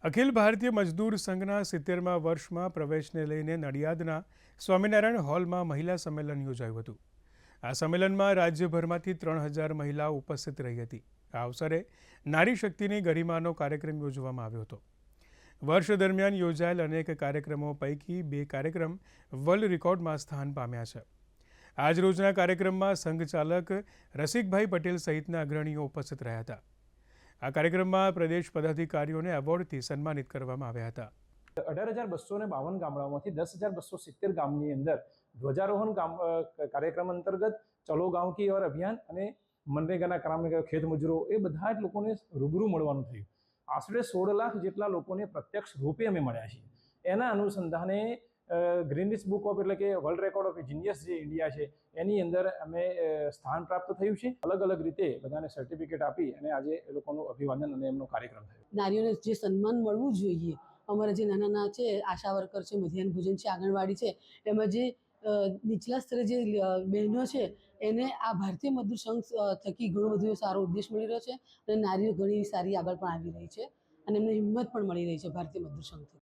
અખિલ ભારતીય મજદૂર સંઘના 70મા વર્ષમાં પ્રવેશને લઈને નડિયાદના સ્વામિનારાયણ હોલમાં મહિલા સંમેલન યોજાયું હતું। આ સંમેલનમાં રાજ્યભરમાંથી 3000 મહિલાઓ ઉપસ્થિત રહી હતી। આ અવસરે નારી શક્તિની ગરિમાનો કાર્યક્રમ યોજવામાં આવ્યો હતો। વર્ષ દરમિયાન યોજાયેલ અનેક કાર્યક્રમો પૈકી 2 કાર્યક્રમ વર્લ્ડ રેકોર્ડમાં સ્થાન પામ્યા છે। આજરોજના કાર્યક્રમમાં સંઘચાલક રસિકભાઈ પટેલ સહિતના અગ્રણીઓ ઉપસ્થિત રહ્યા હતા। આ કાર્યક્રમમાં પ્રદેશ પદાધિકારીઓને એવોર્ડથી સન્માનિત કરવામાં આવ્યા હતા। 18,252 ગામડાઓમાંથી 10,270 ગામની અંદર ધ્વજારોહણ કાર્યક્રમ અંતર્ગત ચલો ગાંવ કી ઓર અભિયાન અને મનરેગાના કામ ખેત મજૂરો એ બધા જ લોકોને રૂબરૂ મળવાનું થયું। આશરે 16 લાખ જેટલા લોકોને પ્રત્યક્ષ રૂપે અમે મળ્યા છીએ। એના અનુસંધાને ગ્રીનિસ બુક ઓફ એટલે કે વર્લ્ડ રેકોર્ડ ઓફ જીનિયસ જે ઇન્ડિયા છે એની અંદર અમે સ્થાન પ્રાપ્ત થયું છે। અલગ અલગ રીતે બધાને સર્ટિફિકેટ આપી અને આજે એ લોકોનું અભિવાદન અને એમનો કાર્યક્રમ થયો। નારીઓને જે સન્માન મળવું જોઈએ, અમારા જે નાના નાના છે, આશા વર્કર છે, મધ્યાહન ભોજન છે, આંગણવાડી છે, એમાં જે નીચલા સ્તરે જે બહેનો છે એને આ ભારતીય મજદૂર સંઘ થકી ઘણો બધો સારો ઉદ્દેશ મળી રહ્યો છે અને નારીઓ ઘણી સારી આગળ પણ આવી રહી છે અને એમને હિંમત પણ મળી રહી છે ભારતીય મજદૂર સંઘથી।